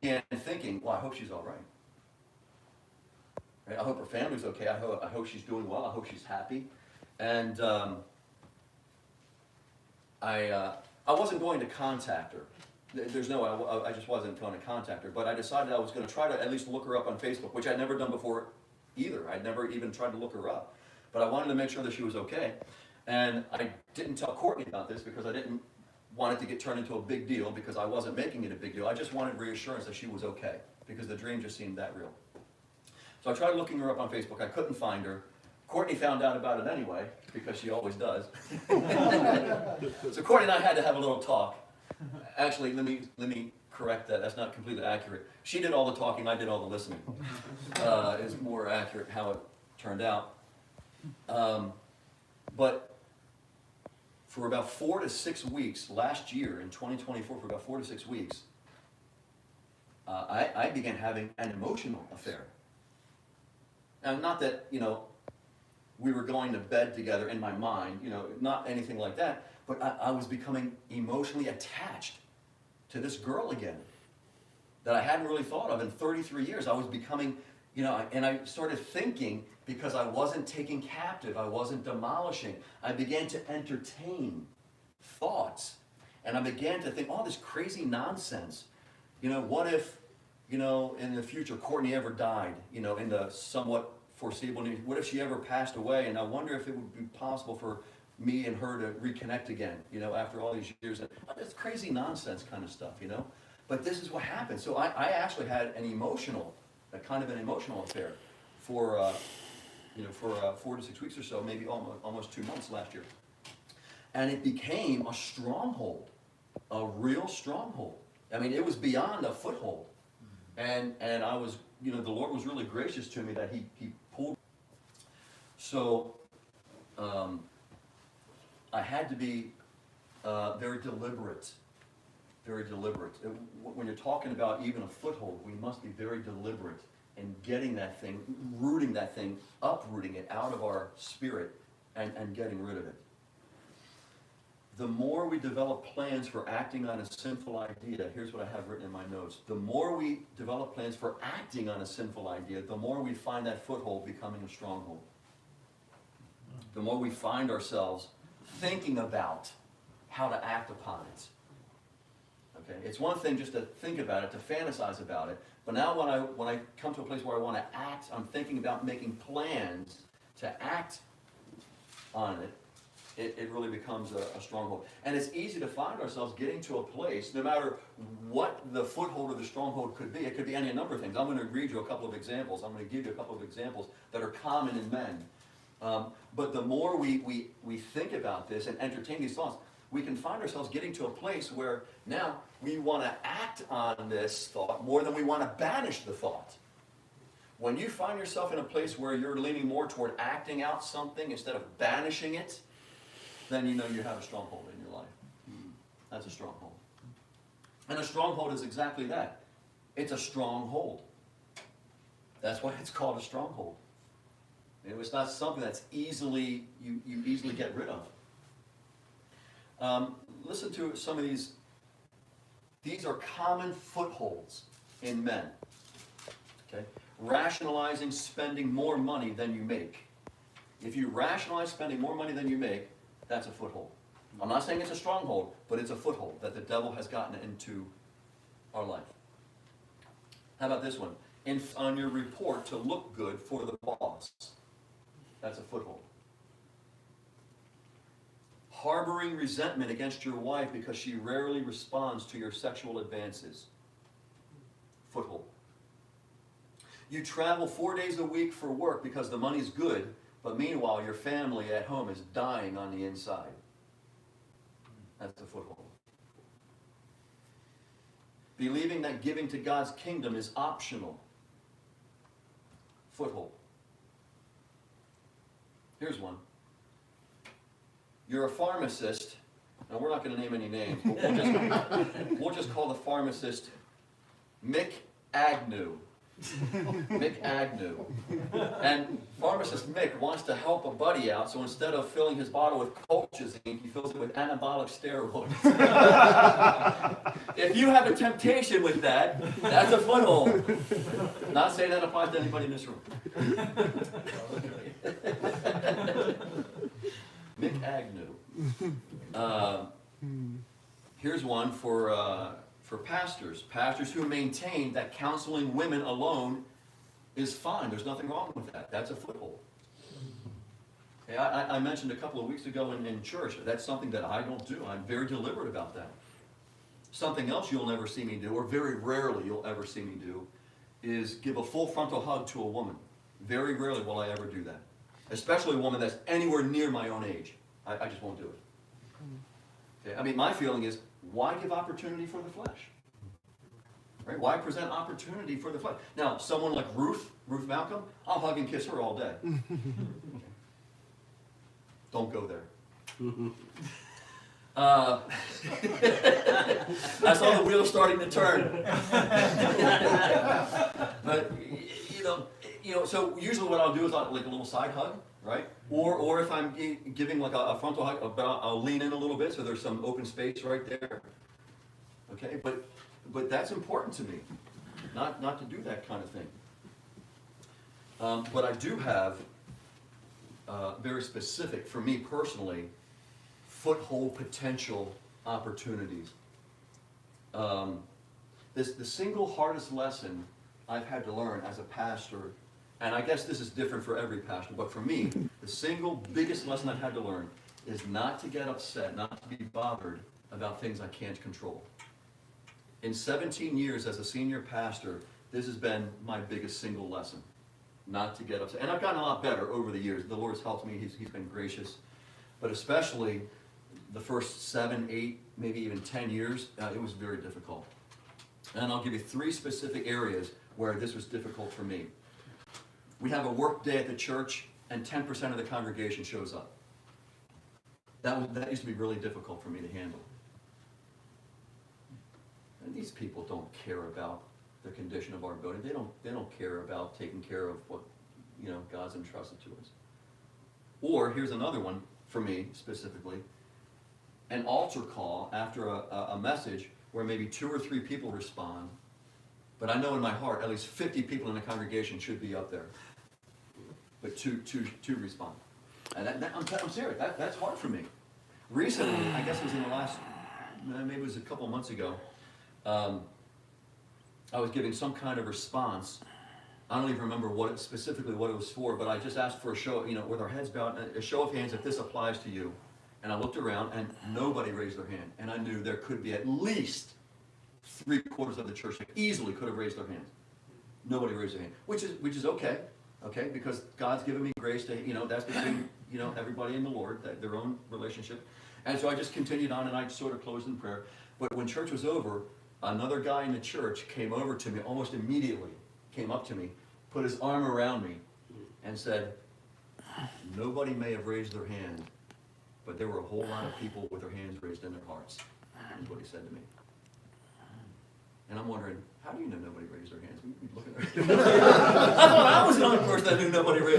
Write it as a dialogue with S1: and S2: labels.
S1: began thinking, well, I hope she's all right. Right? I hope her family's okay. I hope she's doing well. I hope she's happy. And I wasn't going to contact her. There's no, I just wasn't going to contact her. But I decided I was going to try to at least look her up on Facebook, which I'd never done before either. I'd never even tried to look her up. But I wanted to make sure that she was okay. And I didn't tell Courtney about this because I didn't want it to get turned into a big deal, because I wasn't making it a big deal. I just wanted reassurance that she was okay, because the dream just seemed that real. So I tried looking her up on Facebook. I couldn't find her. Courtney found out about it anyway, because she always does. So Courtney and I had to have a little talk. Actually, let me correct that. That's not completely accurate. She did all the talking, I did all the listening. Is more accurate how it turned out. But for about 4 to 6 weeks last year, in 2024, for about 4 to 6 weeks, I began having an emotional affair. And not that, we were going to bed together in my mind, not anything like that, but I was becoming emotionally attached to this girl again that I hadn't really thought of in 33 years. I was becoming, and I started thinking, because I wasn't taking captive, I wasn't demolishing, I began to entertain thoughts. And I began to think, oh, this crazy nonsense. What if, in the future, Courtney ever died, in the somewhat foreseeable news? What if she ever passed away? And I wonder if it would be possible for me and her to reconnect again, after all these years. And it's crazy nonsense kind of stuff, But this is what happened. So I actually had a kind of an emotional affair for 4 to 6 weeks or so, maybe almost 2 months last year. And it became a stronghold, a real stronghold. I mean, it was beyond a foothold. And I was, the Lord was really gracious to me that he pulled. So I had to be very deliberate, very deliberate. When you're talking about even a foothold, we must be very deliberate in getting that thing, rooting that thing, uprooting it out of our spirit and getting rid of it. The more we develop plans for acting on a sinful idea, here's what I have written in my notes. The more we develop plans for acting on a sinful idea, the more we find that foothold becoming a stronghold. The more we find ourselves thinking about how to act upon it. Okay? It's one thing just to think about it, to fantasize about it, but now when I come to a place where I want to act, I'm thinking about making plans to act on it. It really becomes a stronghold. And it's easy to find ourselves getting to a place, no matter what the foothold or the stronghold could be. It could be any number of things. I'm going to read you a couple of examples. I'm going to give you a couple of examples that are common in men. But the more we think about this and entertain these thoughts, we can find ourselves getting to a place where now we want to act on this thought more than we want to banish the thought. When you find yourself in a place where you're leaning more toward acting out something instead of banishing it, then you know you have a stronghold in your life. That's a stronghold. And a stronghold is exactly that. It's a stronghold. That's why it's called a stronghold. It's not something that's you easily get rid of. Listen to some of these. These are common footholds in men. Okay? Rationalizing spending more money than you make. If you rationalize spending more money than you make, that's a foothold. I'm not saying it's a stronghold, but it's a foothold that the devil has gotten into our life. How about this one? On your report to look good for the boss. That's a foothold. Harboring resentment against your wife because she rarely responds to your sexual advances. Foothold. You travel 4 days a week for work because the money's good, but meanwhile your family at home is dying on the inside. That's a foothold. Believing that giving to God's kingdom is optional. Foothold. Here's one. You're a pharmacist, and we're not going to name any names, but we'll just call the pharmacist Mick Agnew. Mick Agnew. And pharmacist Mick wants to help a buddy out, so instead of filling his bottle with colchicine, he fills it with anabolic steroids. If you have a temptation with that, that's a foothold. Not saying that applies to anybody in this room. Mick Agnew. Here's one for pastors. Pastors who maintain that counseling women alone is fine. There's nothing wrong with that. That's a foothold. Okay, I mentioned a couple of weeks ago in church, that's something that I don't do. I'm very deliberate about that. Something else you'll never see me do, or very rarely you'll ever see me do, is give a full frontal hug to a woman. Very rarely will I ever do that. Especially a woman that's anywhere near my own age. I just won't do it. Okay? I mean, my feeling is, why give opportunity for the flesh? Right? Why present opportunity for the flesh? Now, someone like Ruth Malcolm, I'll hug and kiss her all day. Okay. Don't go there. I saw the wheel starting to turn. But so usually what I'll do is like a little side hug, right? Or if I'm giving like a frontal hug, I'll lean in a little bit so there's some open space right there. Okay, but that's important to me, not to do that kind of thing. But I do have very specific, for me personally, foothold potential opportunities. The single hardest lesson I've had to learn as a pastor, and I guess this is different for every pastor, but for me, the single biggest lesson I've had to learn is not to get upset, not to be bothered about things I can't control. In 17 years as a senior pastor, this has been my biggest single lesson, not to get upset. And I've gotten a lot better over the years. The Lord's helped me, He's been gracious. But especially the first 7, 8, maybe even 10 years, it was very difficult. And I'll give you 3 specific areas where this was difficult for me. We have a work day at the church, and 10% of the congregation shows up. That used to be really difficult for me to handle. And these people don't care about the condition of our building. They don't care about taking care of what God's entrusted to us. Or here's another one for me specifically: an altar call after a message where maybe 2 or 3 people respond, but I know in my heart at least 50 people in the congregation should be up there, but two respond. And I'm serious. That's hard for me. Recently, I guess it was in the last, maybe it was a couple of months ago, I was giving some kind of response. I don't even remember specifically what it was for, but I just asked for a show, with our heads bowed, a show of hands if this applies to you. And I looked around and nobody raised their hand. And I knew there could be at least 3/4 of the church that easily could have raised their hands. Nobody raised their hand, which is okay, because God's given me grace to, that's between, everybody and the Lord, their own relationship. And so I just continued on and I sort of closed in prayer. But when church was over, another guy in the church came over to me almost immediately, came up to me, put his arm around me and said, "Nobody may have raised their hand, but there were a whole lot of people with their hands raised in their hearts," is what he said to me. And I'm wondering, how do you know nobody raised their hands? I thought I was the only person that knew nobody raised